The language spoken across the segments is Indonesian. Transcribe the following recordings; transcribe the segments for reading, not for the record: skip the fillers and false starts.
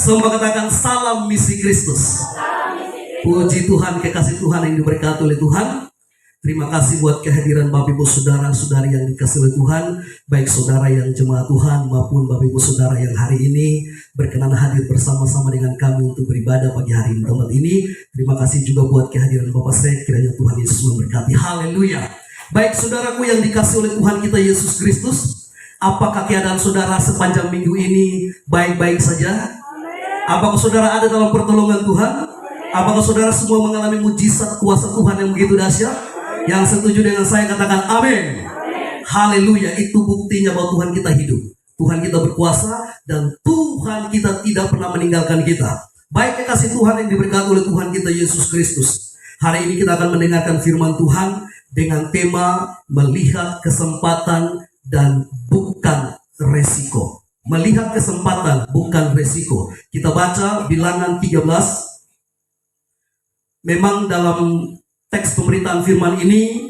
Semua katakan salam misi Kristus. Puji Tuhan, kekasih Tuhan yang diberkati oleh Tuhan. Terima kasih buat kehadiran Bapak Ibu Saudara-saudari yang dikasihi oleh Tuhan. Baik saudara yang jemaat Tuhan maupun Bapak Ibu Saudara yang hari ini berkenan hadir bersama-sama dengan kami untuk beribadah pagi hari di tempat ini. Terima kasih juga buat kehadiran Bapak saya. Kiranya Tuhan Yesus memberkati. Haleluya. Baik saudaraku yang dikasihi oleh Tuhan kita Yesus Kristus. Apakah keadaan saudara sepanjang minggu ini baik-baik saja? Apakah saudara ada dalam pertolongan Tuhan? Apakah saudara semua mengalami mujizat kuasa Tuhan yang begitu dahsyat? Yang setuju dengan saya katakan amin. Haleluya. Itu buktinya bahwa Tuhan kita hidup, Tuhan kita berkuasa, dan Tuhan kita tidak pernah meninggalkan kita. Baik kekasih Tuhan yang diberkati oleh Tuhan kita Yesus Kristus. Hari ini kita akan mendengarkan firman Tuhan dengan tema melihat kesempatan dan bukan resiko. Melihat kesempatan bukan resiko. Kita baca Bilangan 13. Memang dalam teks pemberitaan firman ini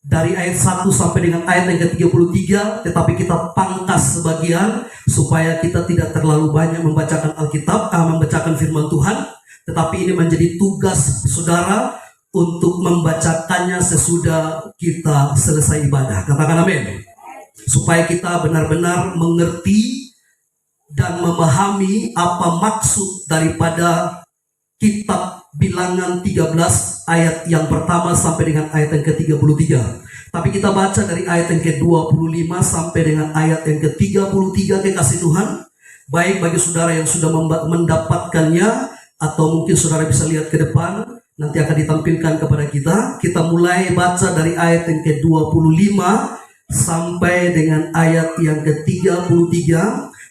dari ayat 1 sampai dengan ayat yang ke-33, tetapi kita pangkas sebagian supaya kita tidak terlalu banyak membacakan Alkitab, membacakan firman Tuhan, tetapi ini menjadi tugas saudara untuk membacakannya sesudah kita selesai ibadah. Katakan amin. Supaya kita benar-benar mengerti dan memahami apa maksud daripada kitab Bilangan 13 ayat yang pertama sampai dengan ayat yang ke-33. Tapi kita baca dari ayat yang ke-25 sampai dengan ayat yang ke-33, kekasih Tuhan. Baik bagi saudara yang sudah mendapatkannya, atau mungkin saudara bisa lihat ke depan, nanti akan ditampilkan kepada kita. Kita mulai baca dari ayat yang ke-25 sampai dengan ayat yang ke-33.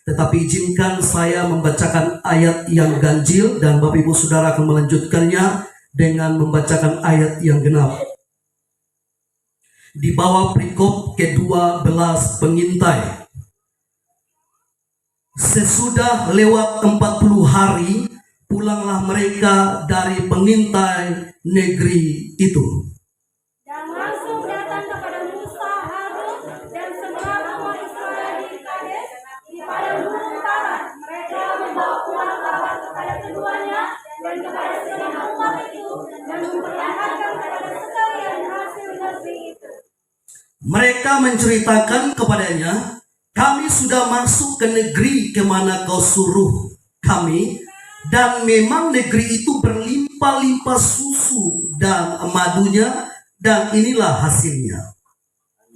Tetapi izinkan saya membacakan ayat yang ganjil dan Bapak Ibu Saudara akan melanjutkannya dengan membacakan ayat yang genap. Di bawah perikop ke-12 pengintai. Sesudah lewat 40 hari, pulanglah mereka dari pengintai negeri itu. Dan langsung datang kepada Musa, Harun, dan semua umat Israel di Kades, di padang gunung Paran. Mereka membawa pulang kabar kepada keduanya dan kepada segenap umat itu, dan memperlihatkan kepada sekalian hasil negeri itu. Mereka menceritakan kepadanya, kami sudah masuk ke negeri kemana kau suruh kami, dan memang negeri itu berlimpah-limpah susu dan madunya, dan inilah hasilnya.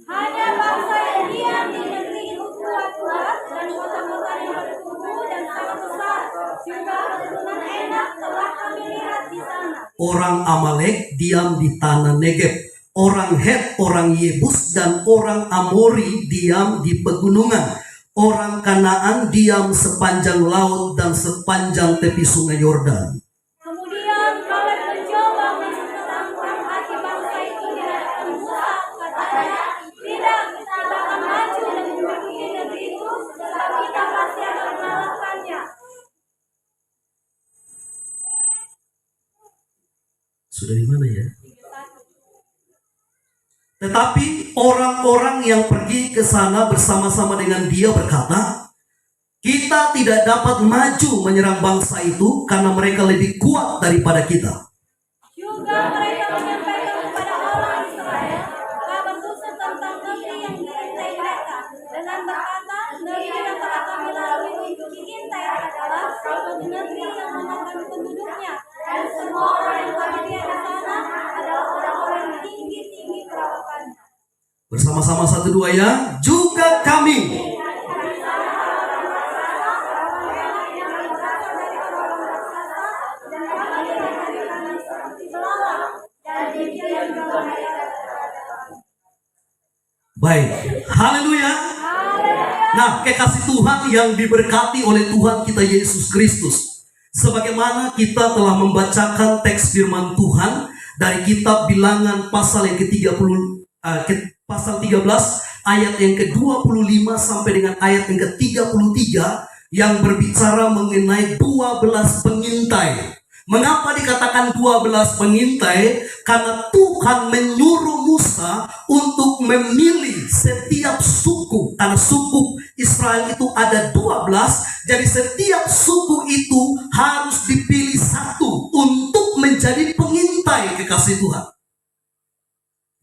Hanya bangsa yang diam di negeri itu kuat-kuat, dan kota-kota yang bertumbuh dan sangat besar. Juga keturunan Enak telah kami lihat di sana. Orang Amalek diam di tanah Negeb. Orang Het, orang Yebus, dan orang Amori diam di pegunungan. Orang Kanaan diam sepanjang laut dan sepanjang tepi sungai Yordan. Kemudian Kaleb mencoba menentang hati bangsa itu di hadapan Musa. Katanya, tidak, kita akan maju dan memasuki negeri itu, tetapi kita pasti akan mengalahkannya. Sudah di mana ya? Tetapi orang-orang yang pergi ke sana bersama-sama dengan dia berkata, kita tidak dapat maju menyerang bangsa itu karena mereka lebih kuat daripada kita. Juga mereka menyampaikan kepada Allah Israel kabar khusus tentang negeri yang diintai mereka, dengan berkata, negeri yang telah kami lalui untuk diintai adalah suatu negeri yang memakan penduduknya, dan semua orang yang kami lihat di sana adalah orang-orang yang tinggi-tinggi perawakannya. Bersama-sama 1-2 ya. Juga kami. Baik, haleluya. Nah, kekasih Tuhan yang diberkati oleh Tuhan kita Yesus Kristus, sebagaimana kita telah membacakan teks firman Tuhan dari kitab Bilangan pasal yang pasal 13 ayat yang ke-25 sampai dengan ayat yang ke-33 yang berbicara mengenai 12 pengintai. Mengapa dikatakan 12 pengintai? Karena Tuhan menyuruh Musa untuk memilih setiap suku. Karena suku Israel itu ada 12, jadi setiap suku itu itu harus dipilih satu untuk menjadi pengintai kekasih Tuhan.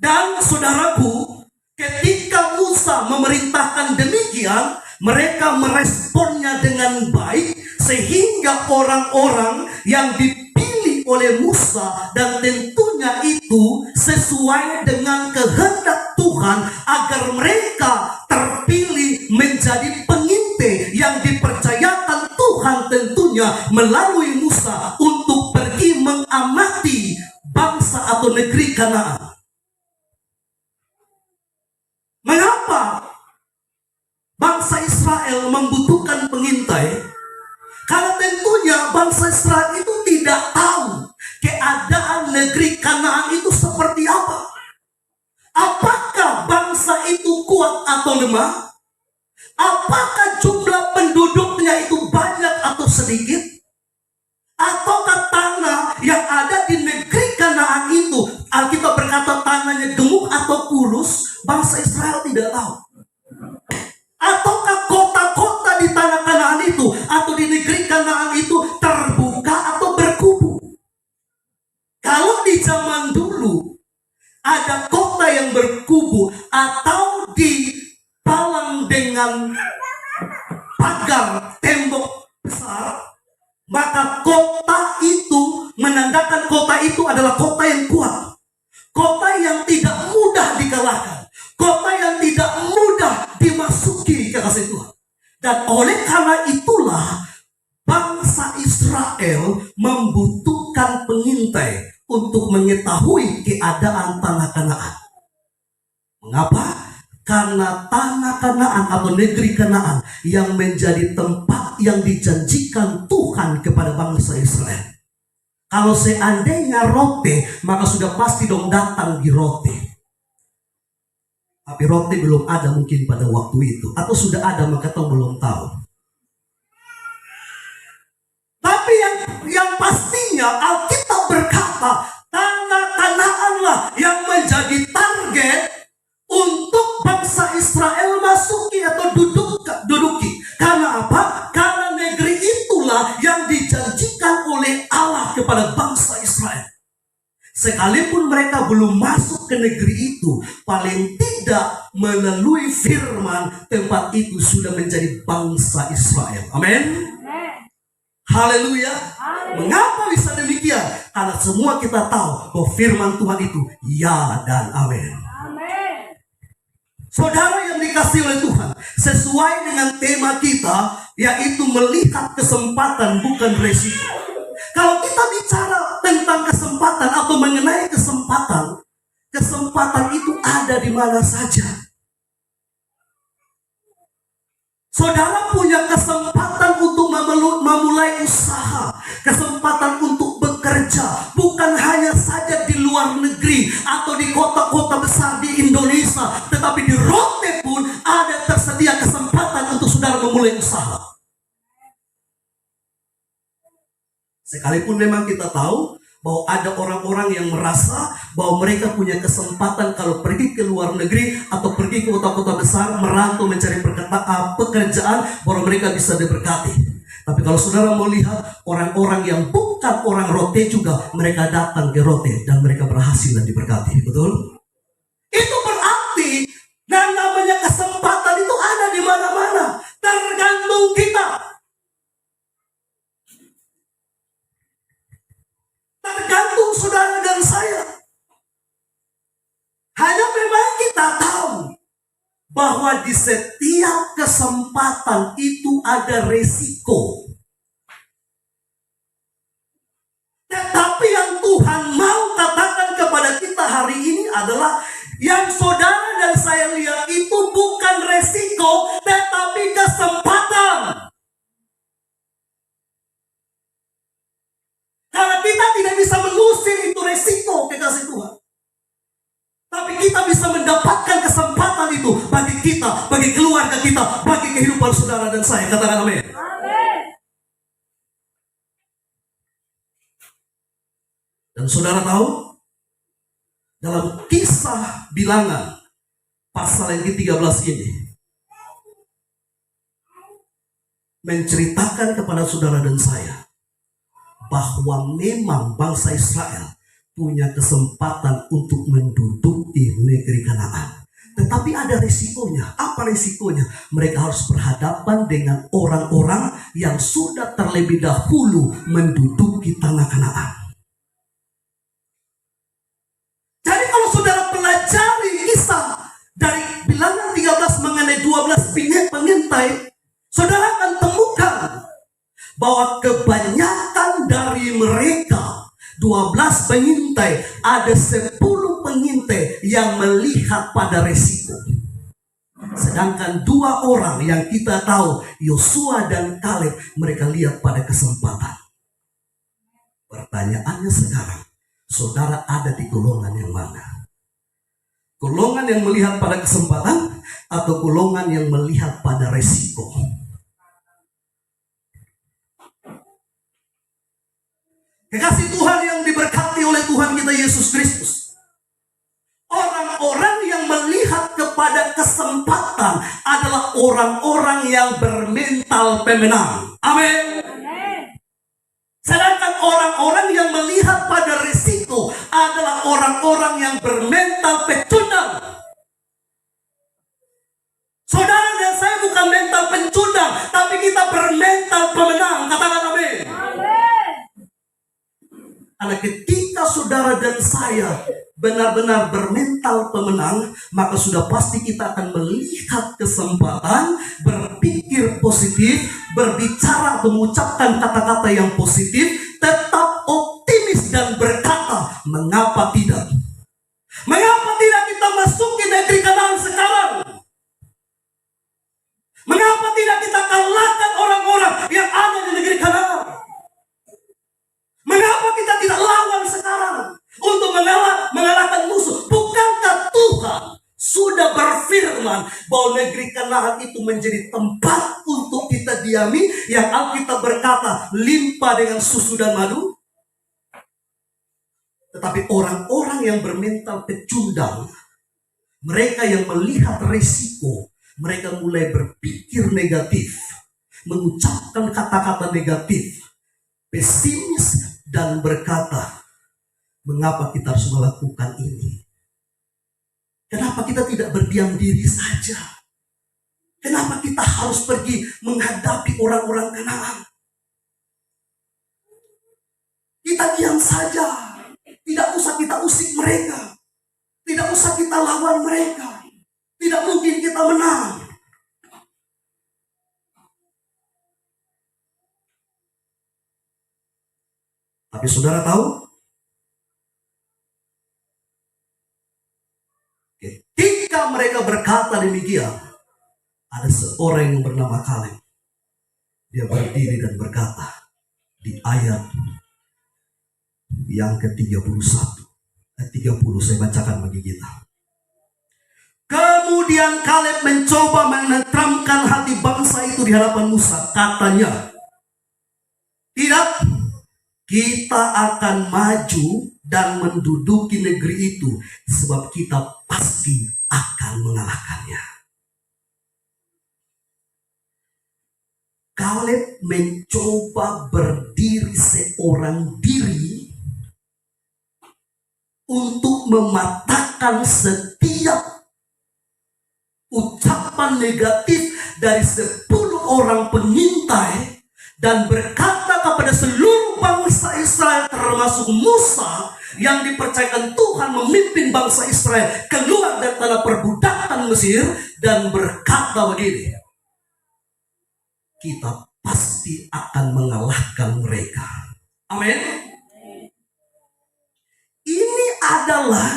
Dan saudaraku, ketika Musa memerintahkan demikian, mereka meresponnya dengan baik, sehingga orang-orang yang dipilih oleh Musa, dan tentunya itu sesuai dengan kehendak Tuhan, agar mereka terpilih menjadi pengintai yang dipercayakan Tuhan tentunya melalui Musa untuk pergi mengamati bangsa atau negeri Kanaan. Mengapa bangsa Israel membutuhkan pengintai? Karena tentunya bangsa Israel itu tidak tahu keadaan negeri Kanaan itu seperti apa. Apakah bangsa itu kuat atau lemah? Apakah jumlah penduduknya itu banyak atau sedikit? Ataukah tanah yang ada di negeri Kanaan itu, Alkitab berkata tanahnya gemuk atau kurus? Bangsa Israel tidak tahu. Ataukah kota-kota di tanah Kanaan itu atau di negeri Kanaan itu terbuka atau berkubu? Kalau di zaman dulu ada kota yang berkubu atau dipalang dengan pagar tembok besar, maka kota itu menandakan kota itu adalah kota yang kuat, kota yang tidak mudah dikalahkan, kota yang tidak mudah dimasuki kekasih Tuhan. Dan oleh karena itulah bangsa Israel membutuhkan pengintai untuk mengetahui keadaan tanah Kanaan. Mengapa? Karena tanah Kanaan atau negeri Kanaan yang menjadi tempat yang dijanjikan Tuhan kepada bangsa Israel. Kalau seandainya rote, maka sudah pasti dong datang di rote. Tapi rote belum ada mungkin pada waktu itu. Atau sudah ada maka kita belum tahu. Tapi yang pastinya Alkitab berkata tanah Kanaanlah yang menjadi target untuk bangsa Israel masuki atau duduki. Karena apa? Karena negeri itulah yang dijanjikan oleh Allah kepada bangsa Israel. Sekalipun mereka belum masuk ke negeri itu, paling tidak melalui firman tempat itu sudah menjadi bangsa Israel. Amin. Haleluya. Mengapa bisa demikian? Karena semua kita tahu bahwa firman Tuhan itu ya dan amin. Saudara yang dikasihi oleh Tuhan, sesuai dengan tema kita, yaitu melihat kesempatan bukan resiko. Kalau kita bicara tentang kesempatan atau mengenai kesempatan, kesempatan itu ada di mana saja. Saudara punya kesempatan untuk memulai usaha, kesempatan untuk bekerja, bukan hanya saja di luar negeri atau di kota-kota besar di Indonesia, tetapi di Rote pun ada tersedia kesempatan untuk saudara memulai usaha. Sekalipun memang kita tahu bahwa ada orang-orang yang merasa bahwa mereka punya kesempatan kalau pergi ke luar negeri atau pergi ke kota-kota besar, merantau mencari pekerjaan, bahwa mereka bisa diberkati. Tapi kalau saudara mau lihat orang-orang yang bukan orang Rote juga, mereka datang ke Rote dan mereka berhasil dan diberkati. Betul? Itu berarti dan namanya kesempatan itu ada di mana-mana. Tergantung kita. Tergantung saudara dan saya. Hanya memang kita tahu bahwa di setiap kesempatan itu ada resiko. Tetapi yang Tuhan mau katakan kepada kita hari ini adalah yang saudara dan saya lihat itu bukan resiko, tetapi kesempatan. Karena kita tidak bisa mengusir itu resiko kekasih Tuhan. Tapi kita bisa mendapatkan kesempatan itu bagi kita, bagi keluarga kita, bagi kehidupan saudara dan saya. Katakan amin. Amin. Dan saudara tahu, dalam kisah Bilangan pasal yang ke-13 ini menceritakan kepada saudara dan saya bahwa memang bangsa Israel punya kesempatan untuk menduduki negeri Kanaan. Tetapi ada risikonya. Apa risikonya? Mereka harus berhadapan dengan orang-orang yang sudah terlebih dahulu menduduki tanah Kanaan. Jadi kalau saudara pelajari kisah dari bilangan 13 mengenai 12 pengintai, saudara akan temukan bahwa kebanyakan dari mereka 12 pengintai, ada 10 pengintai yang melihat pada resiko. Sedangkan 2 orang yang kita tahu, Yosua dan Kaleb, mereka lihat pada kesempatan. Pertanyaannya sekarang, saudara ada di golongan yang mana? Golongan yang melihat pada kesempatan atau golongan yang melihat pada resiko? Kekasih Tuhan yang diberkati oleh Tuhan kita Yesus Kristus. Orang-orang yang melihat kepada kesempatan adalah orang-orang yang bermental pemenang. Amin. Sedangkan orang-orang yang melihat pada risiko adalah orang-orang yang bermental pecundang. Saudara dan saya bukan mental pencundang, tapi kita bermental pemenang. Katakan amin. Karena ketika saudara dan saya benar-benar bermental pemenang, maka sudah pasti kita akan melihat kesempatan, berpikir positif, berbicara, mengucapkan kata-kata yang positif, tetap optimis dan berkata, mengapa tidak? Mengapa tidak kita masuk ke negeri Kanaan sekarang? Mengapa tidak kita kalahkan orang-orang yang ada di negeri Kanaan? Mengapa kita tidak lawan sekarang untuk mengalahkan musuh? Bukankah Tuhan sudah berfirman bahwa negeri Kanaan itu menjadi tempat untuk kita diami, yang Alkitab berkata limpah dengan susu dan madu? Tetapi orang-orang yang bermental pecundang, mereka yang melihat risiko, mereka mulai berpikir negatif, mengucapkan kata-kata negatif, pesimis, dan berkata, mengapa kita harus melakukan ini? Kenapa kita tidak berdiam diri saja? Kenapa kita harus pergi menghadapi orang-orang Kanaan? Kita diam saja. Tidak usah kita usik mereka. Tidak usah kita lawan mereka. Tidak mungkin kita menang. Tapi saudara tahu, ketika mereka berkata demikian, ada seorang yang bernama Kaleb. Dia berdiri dan berkata di ayat yang ke-31, 30 saya bacakan bagi kita. Kemudian Kaleb mencoba menenteramkan hati bangsa itu di hadapan Musa. Katanya, tidak, kita akan maju dan menduduki negeri itu, sebab kita pasti akan mengalahkannya. Kaleb mencoba berdiri seorang diri untuk mematahkan setiap ucapan negatif dari 10 orang pengintai, dan berkata kepada seluruh bangsa Israel, termasuk Musa yang dipercayakan Tuhan memimpin bangsa Israel keluar dari tanah perbudakan Mesir, dan berkata begini, kita pasti akan mengalahkan mereka. Amin. Ini adalah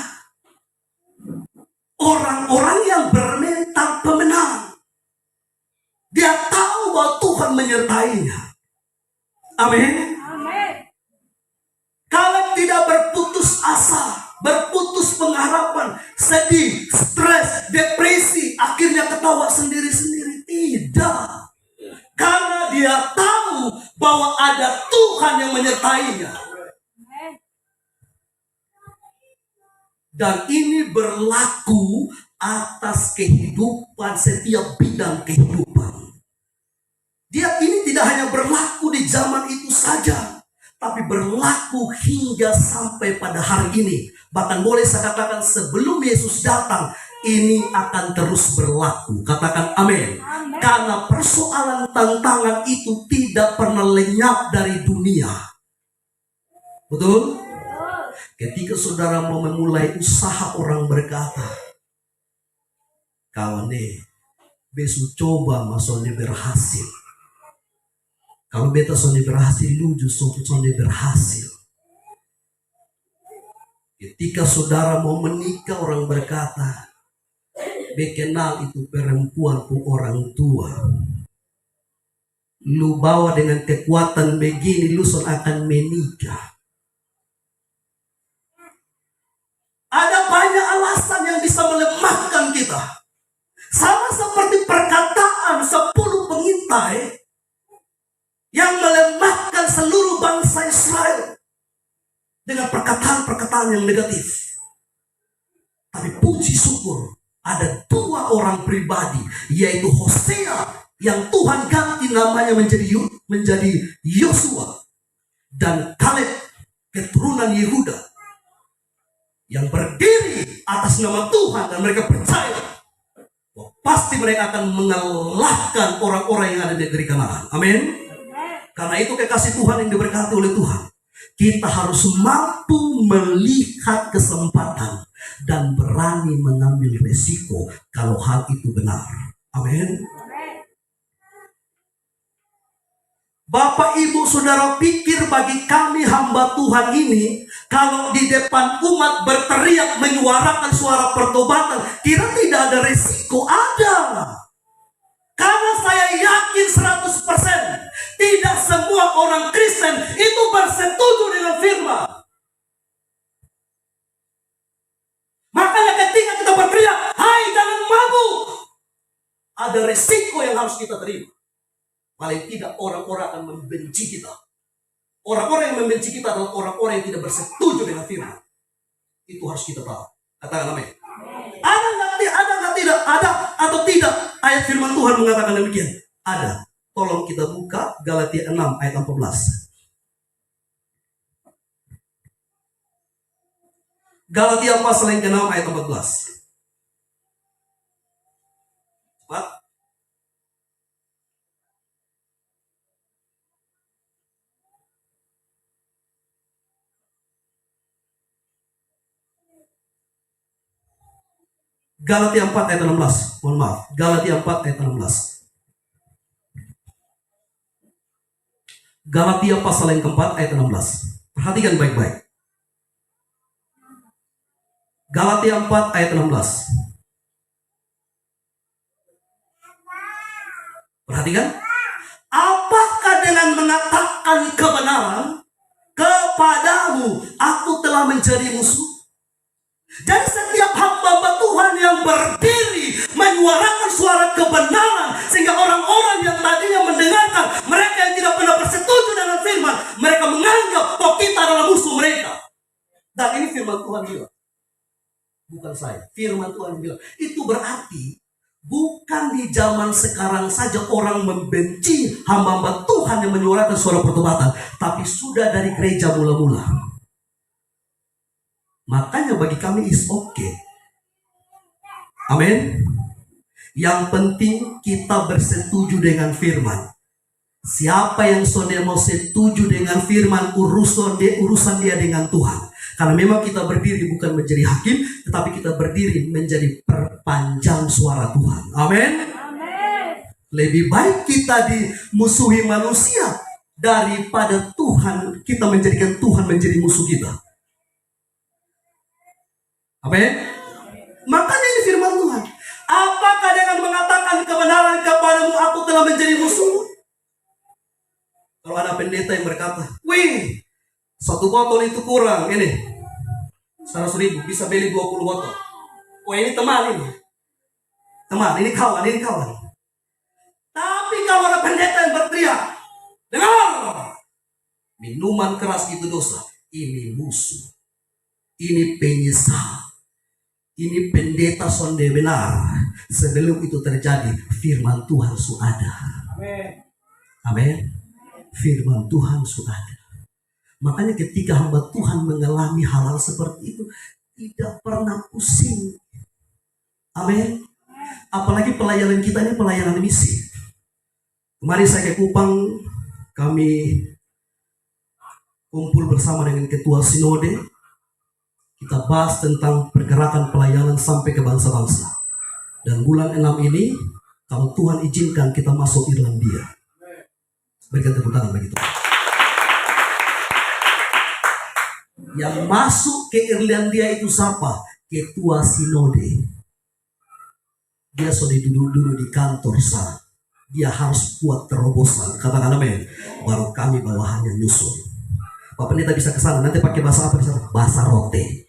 orang-orang yang bermental pemenang. Dia tahu bahwa Tuhan menyertainya. Amin. Kaleb tidak berputus asa, berputus pengharapan, sedih, stres, depresi, akhirnya ketawa sendiri-sendiri. Tidak. Karena dia tahu bahwa ada Tuhan yang menyertainya. Dan ini berlaku atas kehidupan, setiap bidang kehidupan. Dia ini tidak hanya berlaku di zaman itu saja, tapi berlaku hingga sampai pada hari ini. Bahkan boleh saya katakan sebelum Yesus datang, ini akan terus berlaku. Katakan amin. Karena persoalan tantangan itu tidak pernah lenyap dari dunia. Betul? Ketika saudara mau memulai usaha, orang berkata, kawan besok coba masonnya berhasil. Kalau beta sonde berhasil, lu justru sonde berhasil. Ketika saudara mau menikah, orang berkata, bekenal itu perempuan pu orang tua. Lu bawa dengan kekuatan begini, lu son akan menikah. Ada banyak alasan yang bisa melemahkan kita. Sama seperti perkataan 10 pengintai yang melemahkan seluruh bangsa Israel dengan perkataan-perkataan yang negatif. Tapi puji syukur, ada 2 orang pribadi, yaitu Hosea yang Tuhan ganti namanya menjadi Yosua, dan Kaleb keturunan Yehuda yang berdiri atas nama Tuhan, dan mereka percaya bahwa pasti mereka akan mengalahkan orang-orang yang ada di negeri Kanaan. Amin. Karena itu kekasih Tuhan yang diberkati oleh Tuhan, kita harus mampu melihat kesempatan dan berani mengambil resiko kalau hal itu benar. Amin. Bapak, Ibu, Saudara, pikir bagi kami hamba Tuhan ini, kalau di depan umat berteriak menyuarakan suara pertobatan, kira tidak ada resiko? Ada. Karena saya yakin 100% tidak semua orang Kristen itu bersetuju dengan firman. Makanya ketika kita berteriak, hai jangan mabuk, ada resiko yang harus kita terima. Paling tidak orang-orang akan membenci kita. Orang-orang yang membenci kita adalah orang-orang yang tidak bersetuju dengan firman. Itu harus kita tahu. Katakan amin. Ada nggak tidak? Ada atau tidak ayat firman Tuhan mengatakan demikian? Ada. Tolong kita buka Galatia 6 ayat 14. Galatia pasal yang ke-6 ayat 14. Cepat. Galatia 4 ayat 16. Mohon maaf. Galatia 4 ayat 16. Galatia pasal yang keempat ayat 16. Perhatikan baik-baik. Galatia 4 ayat 16. Perhatikan. Apakah dengan mengatakan kebenaran kepadamu aku telah menjadi musuh? Jadi setiap hamba Tuhan yang berdiri menyuarakan suara kebenaran, sehingga orang-orang yang tadinya mendengarkan, mereka yang tidak pernah bersetuju dengan firman, mereka menganggap bahwa kita adalah musuh mereka. Dan ini firman Tuhan bilang, bukan saya, firman Tuhan bilang. Itu berarti bukan di zaman sekarang saja orang membenci hamba-hamba Tuhan yang menyuarakan suara pertobatan, tapi sudah dari gereja mula-mula. Makanya bagi kami is okay. Amin. Yang penting kita bersetuju dengan firman. Siapa yang saudara mau setuju dengan firman, urusan dia dengan Tuhan. Karena memang kita berdiri bukan menjadi hakim, tetapi kita berdiri menjadi perpanjang suara Tuhan. Amin. Lebih baik kita dimusuhi manusia daripada Tuhan, kita menjadikan Tuhan menjadi musuh kita. Amin. Makanya ini firman Tuhan. Apakah dengan mengatakan kebenaran kepadamu aku telah menjadi musuh? Kalau ada pendeta yang berkata, wih, 1 botol itu kurang, ini 100.000, bisa beli 20 botol. Oh ini teman ini. Teman, ini kawan. Tapi kalau ada pendeta yang berteriak, dengar, minuman keras itu dosa. Ini musuh. Ini penyesal. Ini pendeta sonde benar. Sebelum itu terjadi, firman Tuhan sudah ada. Amin. Firman Tuhan sudah ada. Makanya ketika hamba Tuhan mengalami hal-hal seperti itu, tidak pernah pusing. Amin. Apalagi pelayanan kita ini pelayanan misi. Kemarin saya ke Kupang, kami kumpul bersama dengan ketua sinode. Kita bahas tentang pergerakan pelayanan sampai ke bangsa-bangsa. Dan bulan 6 ini, kalau Tuhan izinkan kita masuk Irlandia. Berikan tepuk tangan bagi Tuhan. Yang masuk ke Irlandia itu siapa? Ketua sinode. Dia sudah duduk-duduk di kantor sana. Dia harus buat terobosan. Katakan amin. Baru kami bawahannya nyusul. Pak Pendeta bisa ke sana. Nanti pakai bahasa apa di sana? Bahasa rote.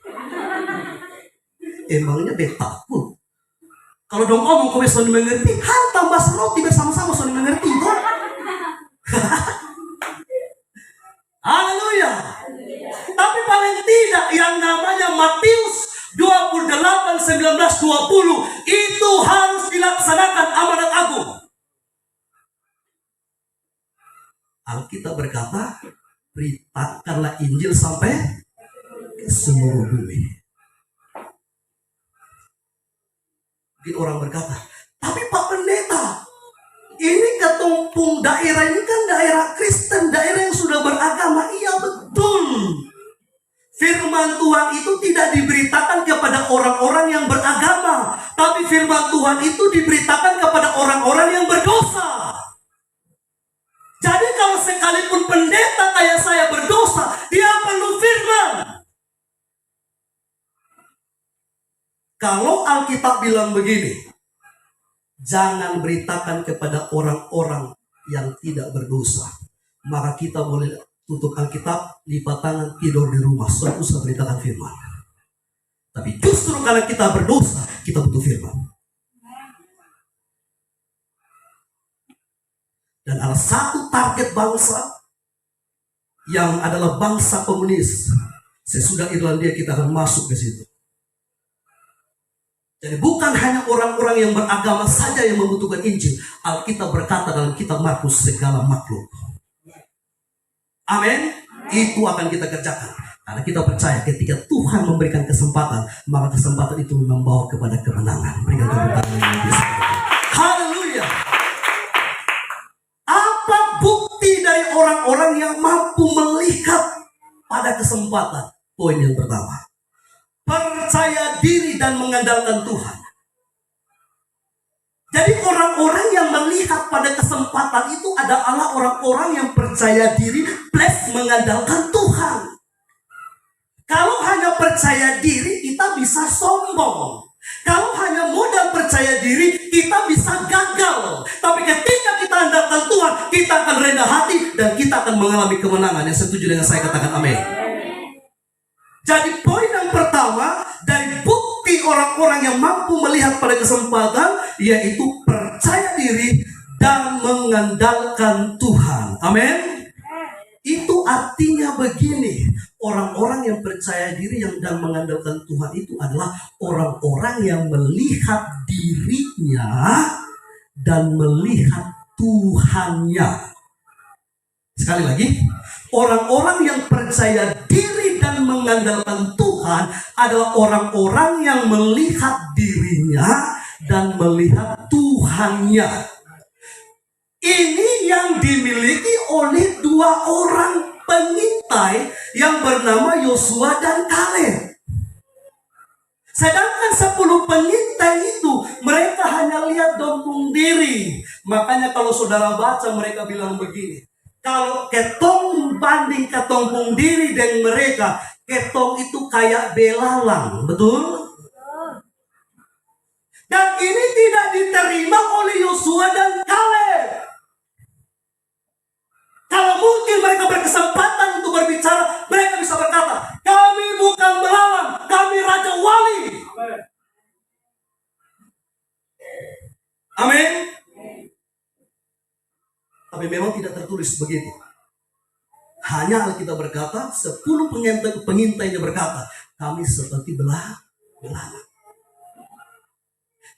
Emangnya dia takut? Kalau dong ngomong kau bisa mengerti, hantam bahasa roti bersama-sama sudah mengerti itu. Haleluya. Tapi paling tidak yang namanya Matius 28, 19, 20 itu harus dilaksanakan amanat agung. Alkitab berkata, beritakanlah Injil sampai ke seluruh bumi. Mungkin orang berkata, tapi Pak Pendeta, ini ketumpung daerah ini kan daerah Kristen, daerah yang sudah beragama. Iya betul. Firman Tuhan itu tidak diberitakan kepada orang-orang yang beragama, tapi firman Tuhan itu diberitakan kepada orang-orang yang berdosa. Jadi kalau sekalipun pendeta kayak saya berdosa, dia perlu firman. Kalau Alkitab bilang begini, jangan beritakan kepada orang-orang yang tidak berdosa, maka kita boleh tutup Alkitab, lipat tangan, tidur di rumah, sudah usah beritakan firman. Tapi justru karena kita berdosa, kita butuh firman. Dan ada satu target bangsa yang adalah bangsa komunis. Sesudah Irlandia kita akan masuk ke situ. Jadi bukan hanya orang-orang yang beragama saja yang membutuhkan Injil. Alkitab berkata dalam kitab Markus, segala makhluk. Amin. Itu akan kita kerjakan. Karena kita percaya ketika Tuhan memberikan kesempatan, maka kesempatan itu membawa kepada kemenangan. Berikan tepuk tangan. Haleluya. Apa bukti dari orang-orang yang mampu melihat pada kesempatan? Poin yang pertama, percaya diri dan mengandalkan Tuhan. Jadi orang-orang yang melihat pada kesempatan itu adalah orang-orang yang percaya diri plus mengandalkan Tuhan. Kalau hanya percaya diri, kita bisa sombong. Kalau hanya modal percaya diri, kita bisa gagal. Tapi ketika kita andalkan Tuhan, kita akan rendah hati dan kita akan mengalami kemenangan. Yang setuju dengan saya katakan amin. Jadi poin yang pertama dari bukti orang-orang yang mampu melihat pada kesempatan, yaitu percaya diri dan mengandalkan Tuhan. Amin. Itu artinya begini, orang-orang yang percaya diri dan mengandalkan Tuhan itu adalah orang-orang yang melihat dirinya dan melihat Tuhannya. Sekali lagi, orang-orang yang percaya diri dan mengandalkan Tuhan adalah orang-orang yang melihat dirinya dan melihat Tuhannya. Ini yang dimiliki oleh dua orang pengintai yang bernama Yosua dan Kaleb. Sedangkan 10 pengintai itu mereka hanya lihat dompung diri. Makanya kalau saudara baca mereka bilang begini, kalau ketong banding ketompung diri dengan mereka, ketong itu kayak belalang, betul? Dan ini tidak diterima oleh Yosua dan Kaleb. Kalau mungkin mereka berkesempatan untuk berbicara, mereka bisa berkata, kami bukan belalang, kami Raja Wali. Amin. Tapi memang tidak tertulis begitu. Hanya Alkitab berkata, 10 pengintainya berkata, kami seperti belalang.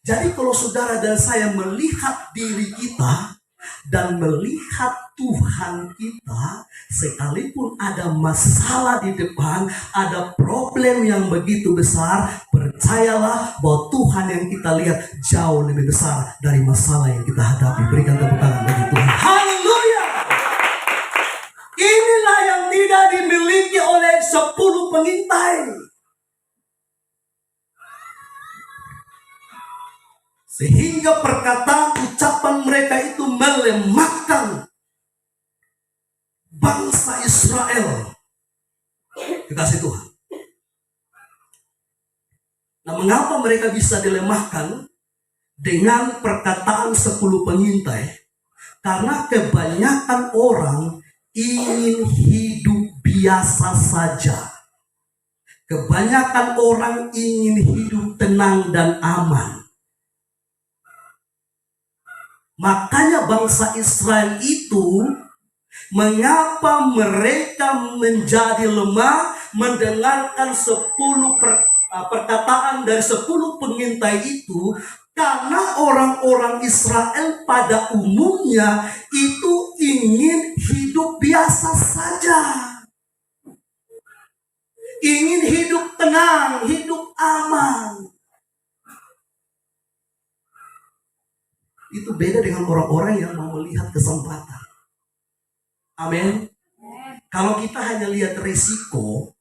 Jadi kalau saudara dan saya melihat diri kita dan melihat Tuhan kita, sekalipun ada masalah di depan, ada problem yang begitu besar, percayalah bahwa Tuhan yang kita lihat jauh lebih besar dari masalah yang kita hadapi. Berikan tepuk tangan bagi Tuhan. Haleluya! Inilah yang tidak dimiliki oleh 10 pengintai. Sehingga perkataan ucapan mereka itu melemahkan bangsa Israel. Dikasih Tuhan. Nah, mengapa mereka bisa dilemahkan dengan perkataan 10 pengintai? Karena kebanyakan orang ingin hidup biasa saja. Kebanyakan orang ingin hidup tenang dan aman. Makanya bangsa Israel itu, mengapa mereka menjadi lemah mendengarkan 10 perkataan dari 10 pengintai itu? Karena orang-orang Israel pada umumnya itu ingin hidup biasa saja. Ingin hidup tenang, hidup aman. Itu beda dengan orang-orang yang mau melihat kesempatan. Amin. Kalau kita hanya lihat risiko,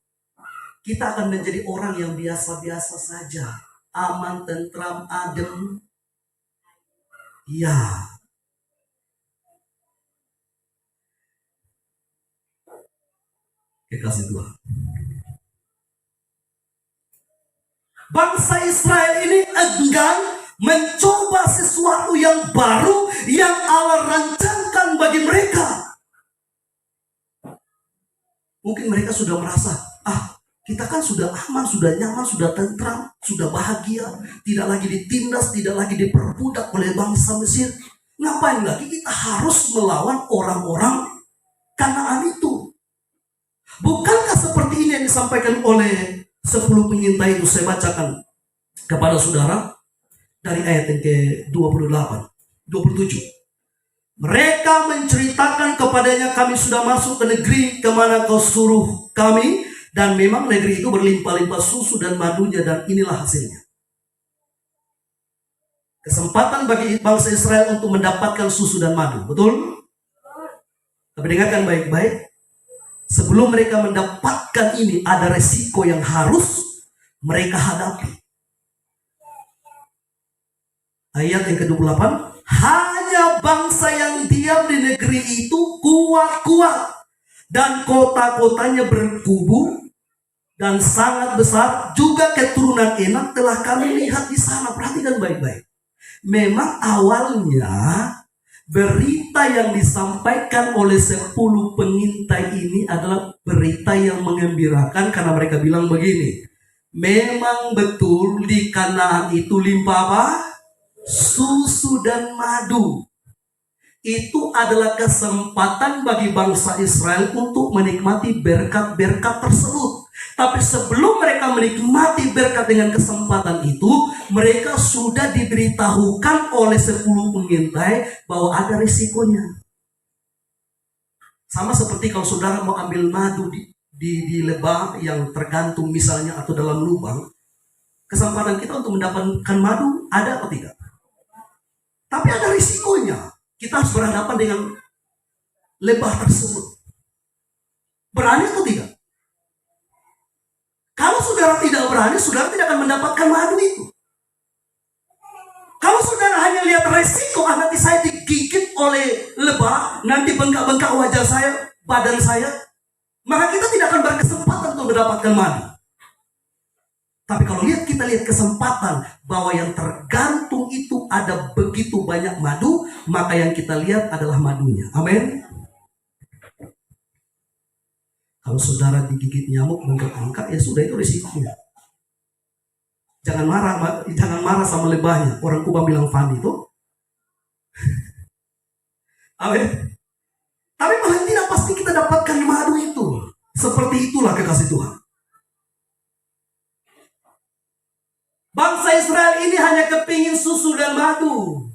kita akan menjadi orang yang biasa-biasa saja. Aman, tentram, adem. Ya. Kasih Tuhan. Bangsa Israel ini enggan mencoba sesuatu yang baru yang Allah rancangkan bagi mereka. Mungkin mereka sudah merasa, kita kan sudah aman, sudah nyaman, sudah tentram, sudah bahagia, tidak lagi ditindas, tidak lagi diperbudak oleh bangsa Mesir. Ngapain lagi kita harus melawan orang-orang Kanaan itu? Bukankah seperti ini yang disampaikan oleh 10 pengintai itu? Saya bacakan kepada saudara dari ayat yang ke-28, 27. Mereka menceritakan kepadanya, kami sudah masuk ke negeri kemana kau suruh kami, dan memang negeri itu berlimpah-limpah susu dan madunya, dan inilah hasilnya. Kesempatan bagi bangsa Israel untuk mendapatkan susu dan madu, betul? Tapi dengarkan baik-baik. Sebelum mereka mendapatkan ini, ada resiko yang harus mereka hadapi. Ayat yang ke-28, hanya bangsa yang diam di negeri itu kuat-kuat, dan kota-kotanya berkubu dan sangat besar, juga keturunan Enak telah kami lihat di sana. Perhatikan baik-baik. Memang awalnya berita yang disampaikan oleh 10 pengintai ini adalah berita yang menggembirakan, karena mereka bilang begini, memang betul di Kanaan itu limpah apa? Susu dan madu. Itu adalah kesempatan bagi bangsa Israel untuk menikmati berkat-berkat tersebut. Tapi sebelum mereka menikmati berkat dengan kesempatan itu, mereka sudah diberitahukan oleh 10 pengintai bahwa ada risikonya. Sama seperti kalau saudara mau ambil madu di lebah yang tergantung misalnya atau dalam lubang, kesempatan kita untuk mendapatkan madu ada atau tidak? Tapi ada risikonya. Kita harus berhadapan dengan lebah tersebut. Berani atau tidak? Kalau saudara tidak berani, saudara tidak akan mendapatkan madu itu. Kalau saudara hanya lihat resiko, nanti saya digigit oleh lebah, nanti bengkak-bengkak wajah saya, badan saya, maka kita tidak akan berkesempatan untuk mendapatkan madu. Tapi kalau kita lihat kesempatan bahwa yang tergantung itu ada begitu banyak madu, maka yang kita lihat adalah madunya. Amin. Kalau saudara digigit nyamuk bengkak-bengkak, ya sudah, itu risikonya. Jangan marah sama lebahnya. Orang Kuba bilang Fani itu. Amin. Tapi paling tidak pasti kita dapatkan madu itu. Seperti itulah kekasih Tuhan. Bangsa Israel ini hanya kepingin susu dan madu.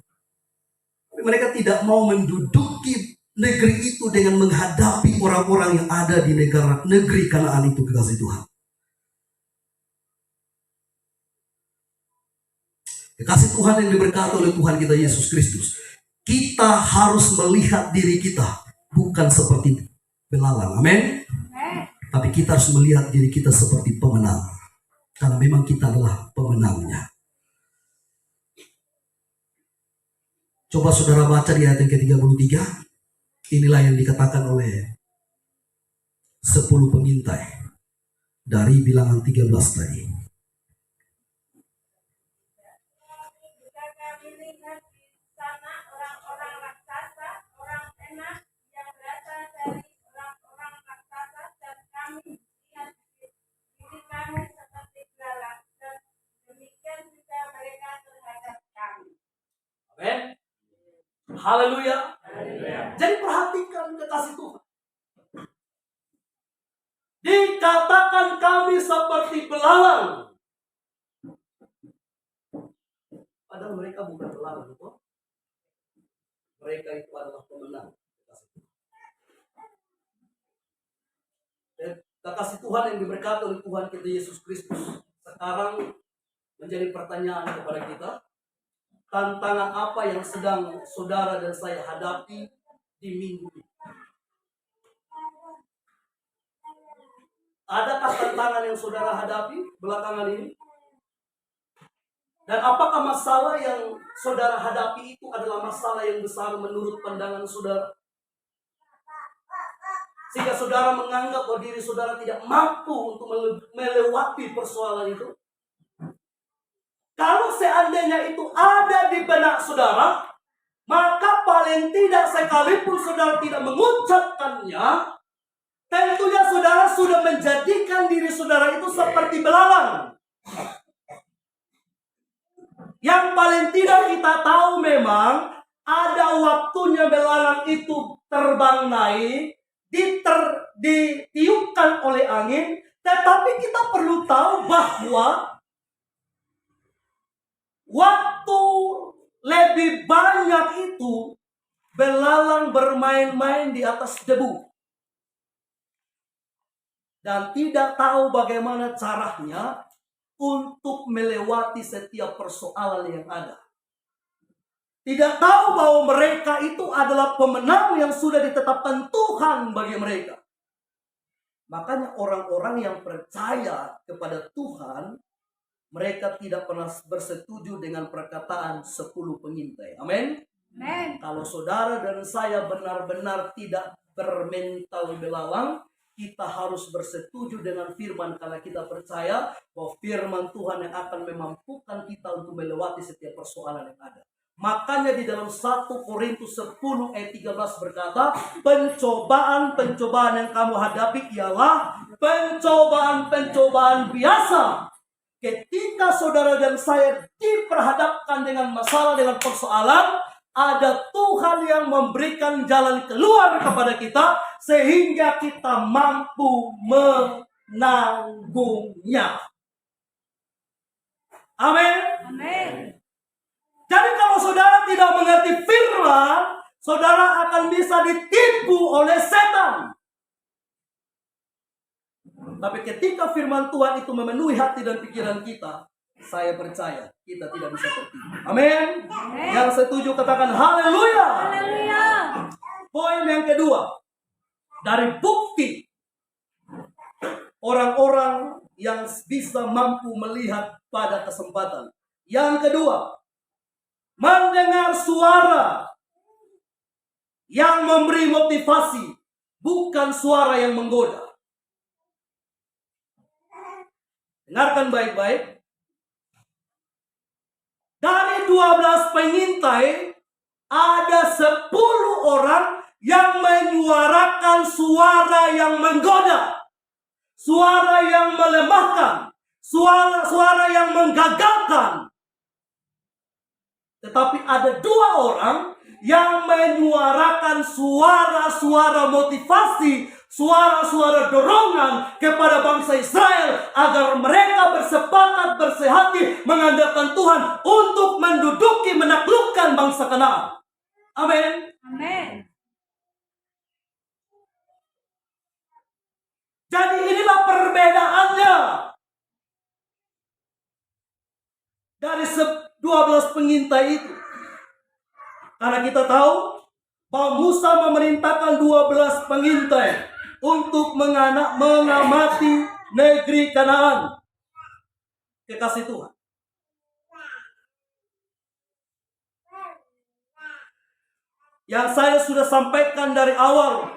Tapi mereka tidak mau menduduki negeri itu dengan menghadapi orang-orang yang ada di negeri Kanaan itu, kekasih Tuhan. Kekasih Tuhan yang diberkati oleh Tuhan kita Yesus Kristus. Kita harus melihat diri kita bukan seperti belalang. Amin. Tapi kita harus melihat diri kita seperti pemenang. Karena memang kita adalah pemenangnya. Coba saudara baca di ayat yang ke-33. Inilah yang dikatakan oleh 10 pengintai dari bilangan 13 tadi. Jika kami lihat di sana orang-orang raksasa, orang enak yang berasal dari orang-orang raksasa, dan kami lihat diri kami seperti belalang, dan demikian juga mereka terhadap kami. Amin. Haleluya. Jadi perhatikan kekasih Tuhan. Dikatakan kami seperti belalang. Padahal mereka bukan belalang, betul? Mereka itu adalah pemenang. Kekasih Tuhan yang diberkati oleh Tuhan kita Yesus Kristus. Sekarang menjadi pertanyaan kepada kita. Tantangan apa yang sedang saudara dan saya hadapi di minggu ini? Adakah tantangan yang saudara hadapi belakangan ini? Dan apakah masalah yang saudara hadapi itu adalah masalah yang besar menurut pandangan saudara? Sehingga saudara menganggap bahwa diri saudara tidak mampu untuk melewati persoalan itu. Kalau seandainya itu ada di benak saudara, maka paling tidak sekalipun saudara tidak mengucapkannya, tentunya saudara sudah menjadikan diri saudara itu seperti belalang. Yang paling tidak kita tahu memang ada waktunya belalang itu terbang naik, ditiupkan oleh angin, tetapi kita perlu tahu bahwa waktu lebih banyak itu belalang bermain-main di atas debu. Dan tidak tahu bagaimana caranya untuk melewati setiap persoalan yang ada. Tidak tahu bahwa mereka itu adalah pemenang yang sudah ditetapkan Tuhan bagi mereka. Makanya orang-orang yang percaya kepada Tuhan, mereka tidak pernah bersetuju dengan perkataan 10 pengintai. Amin. Amen. Kalau saudara dan saya benar-benar tidak bermental belalang, kita harus bersetuju dengan firman karena kita percaya bahwa firman Tuhan yang akan memampukan kita untuk melewati setiap persoalan yang ada. Makanya di dalam 1 Korintus 10 ayat 13 berkata, pencobaan-pencobaan yang kamu hadapi ialah pencobaan-pencobaan biasa. Ketika saudara dan saya diperhadapkan dengan masalah, dengan persoalan, ada Tuhan yang memberikan jalan keluar kepada kita sehingga kita mampu menanggungnya. Amin. Amin. Jadi kalau saudara tidak mengerti firman, saudara akan bisa ditipu oleh setan. Tapi ketika firman Tuhan itu memenuhi hati dan pikiran kita, saya percaya kita tidak bisa tertipu. Amin. Yang setuju katakan haleluya. Haleluya. Poin yang kedua, dari bukti orang-orang yang bisa mampu melihat pada kesempatan. Yang kedua, mendengar suara yang memberi motivasi, bukan suara yang menggoda. Dengarkan baik-baik. Dari 12 pengintai, ada 10 orang yang menyuarakan suara yang menggoda, suara yang melemahkan, suara yang menggagalkan. Tetapi ada 2 orang yang menyuarakan suara-suara motivasi, suara-suara dorongan kepada bangsa Israel agar mereka bersepakat, bersehati, mengandalkan Tuhan untuk menduduki, menaklukkan bangsa Kanaan. Amin. Amin. Jadi inilah perbedaannya dari 12 pengintai itu. Karena kita tahu bahwa Musa memerintahkan 12 pengintai untuk mengamati negeri Kanaan. Kekasih Tuhan. Yang saya sudah sampaikan dari awal,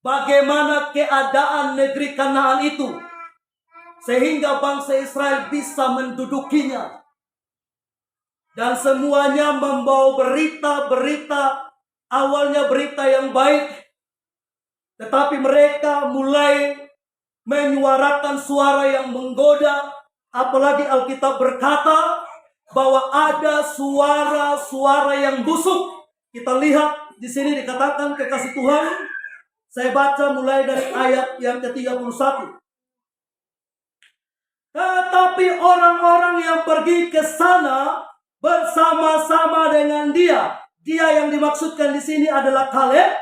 bagaimana keadaan negeri Kanaan itu, sehingga bangsa Israel bisa mendudukinya. Dan semuanya membawa berita-berita, awalnya berita yang baik, tetapi mereka mulai menyuarakan suara yang menggoda. Apalagi Alkitab berkata bahwa ada suara-suara yang busuk. Kita lihat di sini dikatakan, kekasih Tuhan, saya baca mulai dari ayat yang ke-31. Tetapi orang-orang yang pergi ke sana bersama-sama dengan dia yang dimaksudkan di sini adalah Kaleb,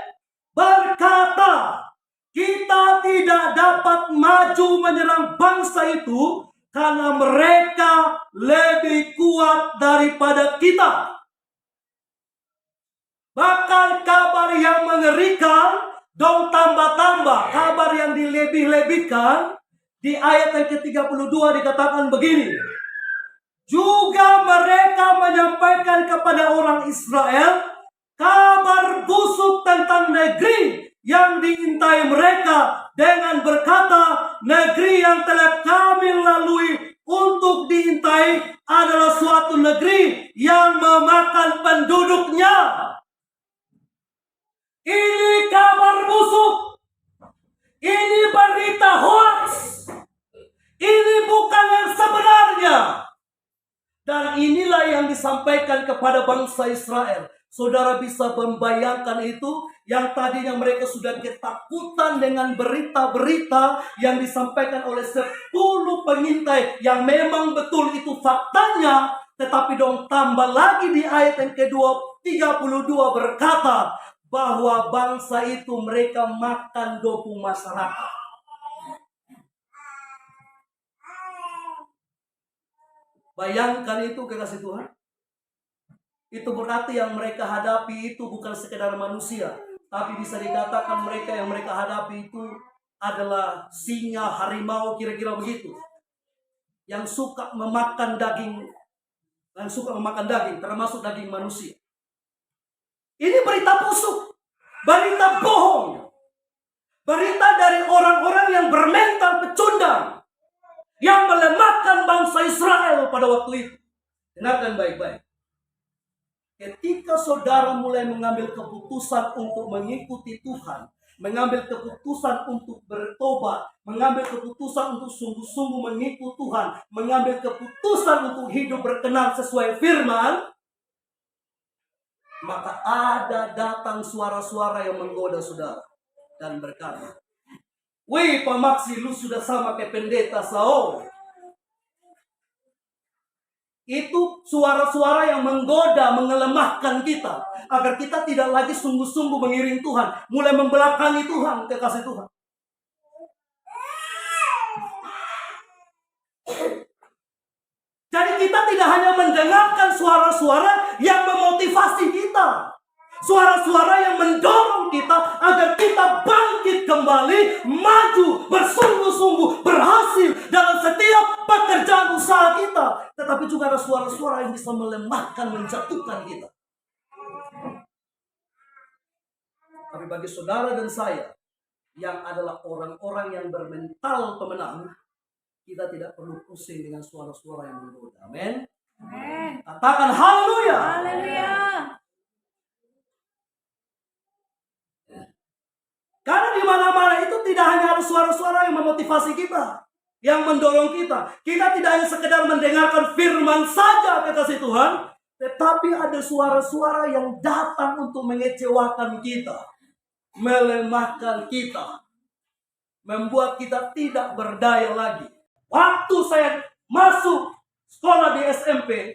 berkata, kita tidak dapat maju menyerang bangsa itu karena mereka lebih kuat daripada kita. Bahkan kabar yang mengerikan, dong tambah-tambah, kabar yang dilebih-lebihkan, di ayat yang ke-32 dikatakan begini. Juga mereka menyampaikan kepada orang Israel kabar busuk tentang negeri yang diintai mereka dengan berkata, negeri yang telah kami lalui untuk diintai adalah suatu negeri yang memakan penduduknya. Ini kabar busuk. Ini berita hoax. Ini bukan yang sebenarnya. Dan inilah yang disampaikan kepada bangsa Israel. Saudara bisa membayangkan itu, yang tadinya mereka sudah ketakutan dengan berita-berita yang disampaikan oleh 10 pengintai yang memang betul itu faktanya. Tetapi dong tambah lagi di ayat yang ke-32 berkata bahwa bangsa itu mereka makan dopu masyarakat. Bayangkan itu, kekasih Tuhan. Itu berarti yang mereka hadapi itu bukan sekedar manusia, tapi bisa dikatakan mereka yang mereka hadapi itu adalah singa, harimau, kira-kira begitu. Yang suka memakan daging, termasuk daging manusia. Ini berita busuk, berita bohong, berita dari orang-orang yang bermental pecundang, yang melemahkan bangsa Israel pada waktu itu. Dengarkan baik-baik. Ketika saudara mulai mengambil keputusan untuk mengikuti Tuhan, mengambil keputusan untuk bertobat, mengambil keputusan untuk sungguh-sungguh mengikuti Tuhan, mengambil keputusan untuk hidup berkenan sesuai firman, maka ada datang suara-suara yang menggoda saudara dan berkata, "Wih, Pak Maksi, lu sudah sama kayak pendeta Saul." Itu suara-suara yang menggoda, mengelemahkan kita, agar kita tidak lagi sungguh-sungguh mengiring Tuhan, mulai membelakangi Tuhan, kekasih Tuhan. Jadi kita tidak hanya mendengarkan suara-suara yang memotivasi kita, suara-suara yang mendorong kita agar kita bangkit kembali, maju, bersungguh-sungguh, berhasil dalam setiap pekerjaan usaha kita. Tetapi juga ada suara-suara yang bisa melemahkan, menjatuhkan kita. Tapi bagi saudara dan saya, yang adalah orang-orang yang bermental pemenang, kita tidak perlu pusing dengan suara-suara yang menggoda. Amin. Katakan haleluya. Haleluya. Karena di mana-mana itu tidak hanya ada suara-suara yang memotivasi kita, yang mendorong kita. Kita tidak hanya sekedar mendengarkan firman saja, kekasih Tuhan, tetapi ada suara-suara yang datang untuk mengecewakan kita, melemahkan kita, membuat kita tidak berdaya lagi. Waktu saya masuk sekolah di SMP,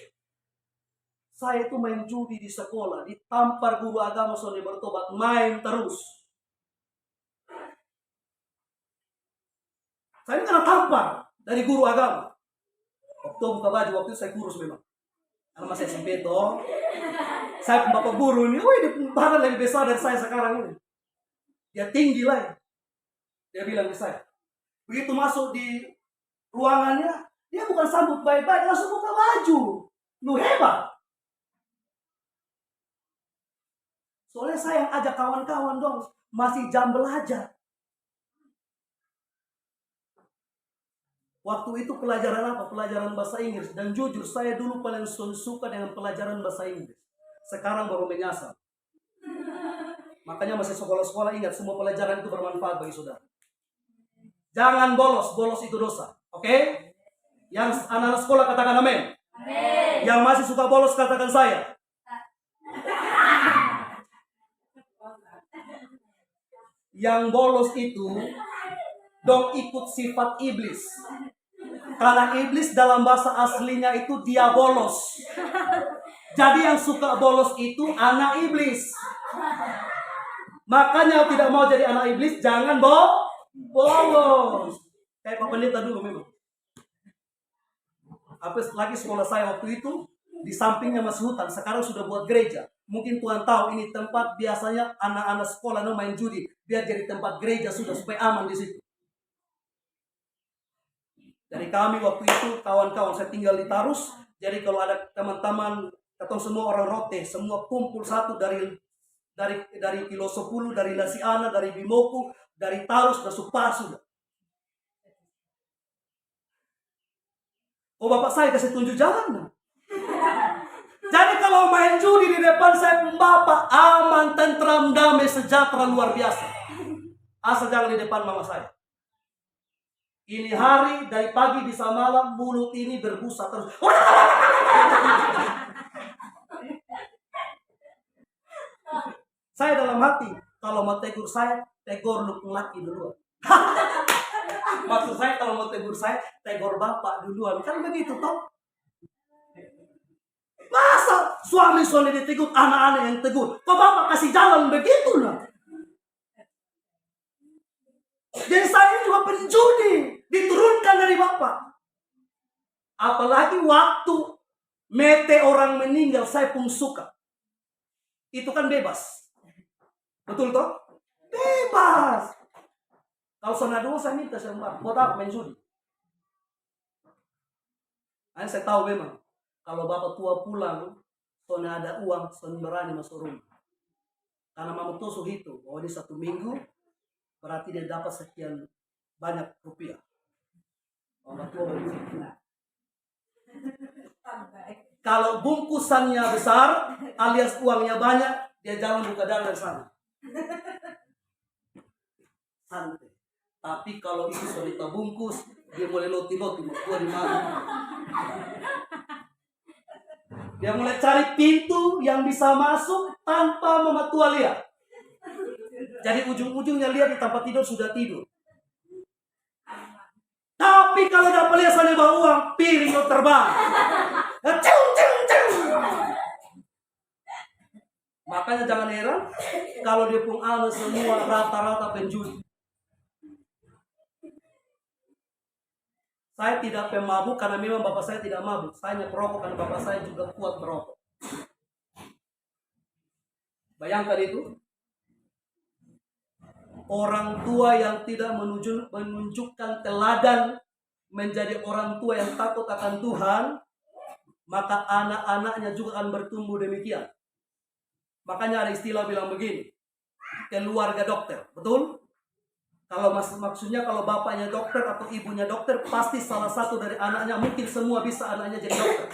saya itu main judi di sekolah, ditampar guru agama, soalnya bertobat, main terus. Saya ini kena tampar dari guru agama. Waktu buka baju, waktu itu saya kurus memang. Karena masih SMP toh. Saya pun bapak guru ini, wih dia badan lebih besar dari saya sekarang ini. Dia tinggi lah. Dia bilang ke saya. Begitu masuk di ruangannya, dia bukan sambut baik-baik, langsung buka baju. Lu hebat. Soalnya saya yang ajak kawan-kawan dong, masih jam belajar. Waktu itu pelajaran apa? Pelajaran bahasa Inggris. Dan jujur saya dulu paling suka dengan pelajaran bahasa Inggris. Sekarang baru menyasar. Makanya masih sekolah-sekolah ingat semua pelajaran itu bermanfaat bagi saudara. Jangan bolos, bolos itu dosa. Oke? Yang anak-anak sekolah katakan amin. Amin. Yang masih suka bolos katakan saya. Yang bolos itu dong ikut sifat iblis. Karena iblis dalam bahasa aslinya itu diabolos. Jadi yang suka bolos itu anak iblis. Makanya tidak mau jadi anak iblis, jangan bolos. Kayak Pak Pendeta dulu memang. Lagi sekolah saya waktu itu, di sampingnya masih hutan, sekarang sudah buat gereja. Mungkin Tuhan tahu ini tempat biasanya anak-anak sekolah main judi. Biar jadi tempat gereja sudah supaya aman di situ. Dari kami waktu itu kawan-kawan saya tinggal di Tarus. Jadi kalau ada teman-teman atau semua orang rote, semua kumpul satu dari Kilo 10, dari Lasiana, dari Bimoku, dari Tarus dan Supar sudah. Oh bapak saya kasih tunjuk jalan. Jadi kalau main judi di depan saya pun bapak aman, tentram, damai, sejahtera luar biasa. Asal jangan di depan mama saya. Ini hari dari pagi bisa malam mulut ini berbusa terus. Saya dalam hati kalau mau tegur saya, tegur laki duluan. Maksud saya kalau mau tegur saya, tegur bapak duluan. Kan begitu toh? Masa suami ditegur, anak-anak yang tegur? Kok bapak kasih jalan begitu lah? Dan saya juga penjudi, diturunkan dari bapak. Apalagi waktu mete orang meninggal, saya pun suka. Itu kan bebas. Betul toh? Bebas. Kalau sana dulu saya minta saya buat apa main judi? Saya tahu memang. Kalau bapak tua pulang, soalnya ada uang, soalnya berani masuk rumah. Karena mama tusuk itu, oh ini 1 minggu, berarti dia dapat sekian banyak rupiah. Mama tua begitu. Kalau bungkusannya besar, alias uangnya banyak, dia jalan buka dalam sana. Santai. Tapi kalau itu sudah terbungkus, dia mulai loti-loti, mau keluar di mana. Dia mulai cari pintu yang bisa masuk tanpa mama tua lihat. Jadi ujung-ujungnya lihat di tempat tidur sudah tidur. Tapi kalau dapat lihat sana bawa uang, piring lo terbang. Makanya jangan heran kalau dia pun anak semua rata-rata penjudi. Saya tidak pemabuk karena memang bapak saya tidak mabuk. Saya hanya perokok karena bapak saya juga kuat merokok. Bayangkan itu. Orang tua yang tidak menunjukkan teladan menjadi orang tua yang takut akan Tuhan, maka anak-anaknya juga akan bertumbuh demikian. Makanya ada istilah bilang begini, keluarga dokter, betul? Kalau maksudnya kalau bapaknya dokter atau ibunya dokter, pasti salah satu dari anaknya, mungkin semua bisa anaknya jadi dokter.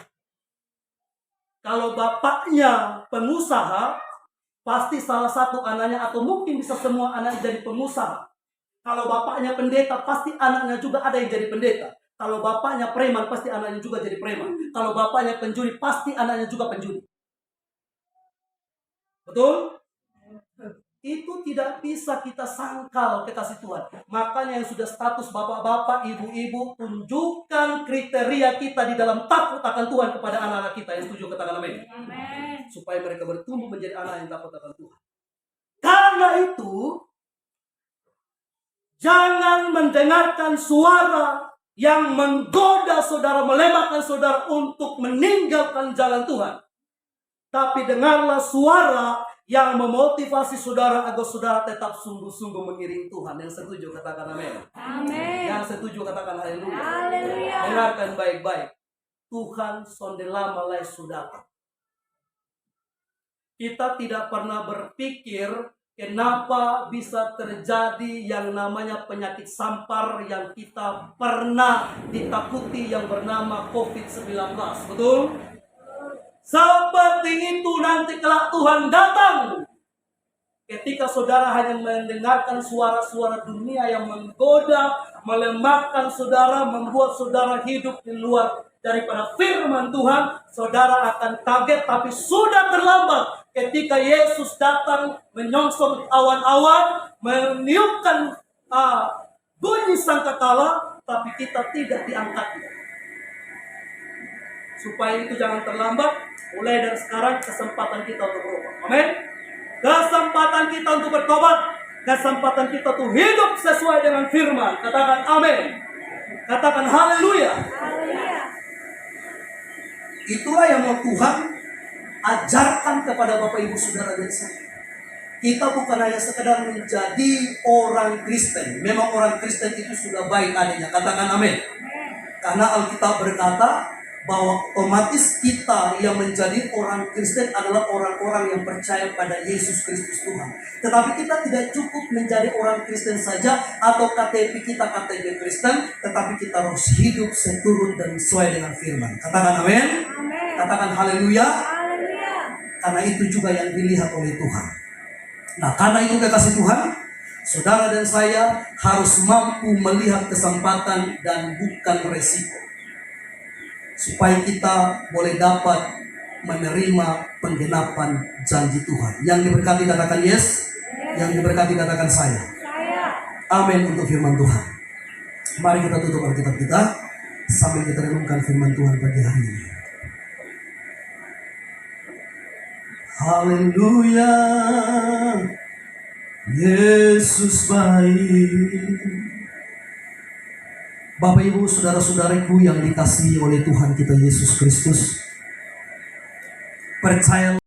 Kalau bapaknya pengusaha, pasti salah satu anaknya atau mungkin bisa semua anaknya jadi pengusaha. Kalau bapaknya pendeta, pasti anaknya juga ada yang jadi pendeta. Kalau bapaknya preman, pasti anaknya juga jadi preman. Kalau bapaknya penjudi, pasti anaknya juga penjudi. Betul? Itu tidak bisa kita sangkal kekasih Tuhan. Makanya yang sudah status bapak-bapak, ibu-ibu, tunjukkan kriteria kita di dalam takut akan Tuhan kepada anak-anak kita. Yang setuju katakan amin. Supaya mereka bertumbuh menjadi anak yang takut akan Tuhan. Karena itu, Jangan mendengarkan suara yang menggoda saudara, melemahkan saudara untuk meninggalkan jalan Tuhan. Tapi dengarlah suara yang memotivasi saudara agar saudara tetap sungguh-sungguh mengiring Tuhan. Yang setuju katakan amin. Amin. Yang setuju katakan haleluya. Haleluya. Dengarkan baik-baik. Tuhan sondela malai saudara. Kita tidak pernah berpikir kenapa bisa terjadi yang namanya penyakit sampar yang kita pernah ditakuti yang bernama COVID-19. Betul? Seperti itu nanti kelak Tuhan datang. Ketika saudara hanya mendengarkan suara-suara dunia yang menggoda, melemahkan saudara, membuat saudara hidup di luar daripada firman Tuhan, saudara akan kaget, tapi sudah terlambat. Ketika Yesus datang menyongsong awan-awan, meniupkan bunyi sangkakala, tapi kita tidak diangkatnya. Supaya itu jangan terlambat, mulai dari sekarang kesempatan kita untuk berubah. Amin. Kesempatan kita untuk bertobat, kesempatan kita untuk hidup sesuai dengan firman. Katakan amin. Katakan haleluya. Haleluya. Itulah yang mau Tuhan ajarkan kepada Bapak Ibu Saudara dan saya. Kita bukan hanya sekedar menjadi orang Kristen. Memang orang Kristen itu sudah baik adanya. Katakan amin. Karena Alkitab berkata bahwa otomatis kita yang menjadi orang Kristen adalah orang-orang yang percaya pada Yesus Kristus Tuhan. Tetapi kita tidak cukup menjadi orang Kristen saja atau KTP kita KTP Kristen, tetapi kita harus hidup seturut dan sesuai dengan firman. Katakan amin. Amin. Katakan haleluya. Haleluya. Karena itu juga yang dilihat oleh Tuhan. Nah, karena itu kekasih Tuhan, saudara dan saya harus mampu melihat kesempatan dan bukan resiko. Supaya kita boleh dapat menerima penggenapan janji Tuhan. Yang diberkati katakan yes, yang diberkati katakan saya. Amin untuk firman Tuhan. Mari kita tutup Alkitab kita sambil kita renungkan firman Tuhan pagi hari ini. Haleluya, Yesus baik. Bapak Ibu saudara-saudariku yang dikasihi oleh Tuhan kita Yesus Kristus, percayalah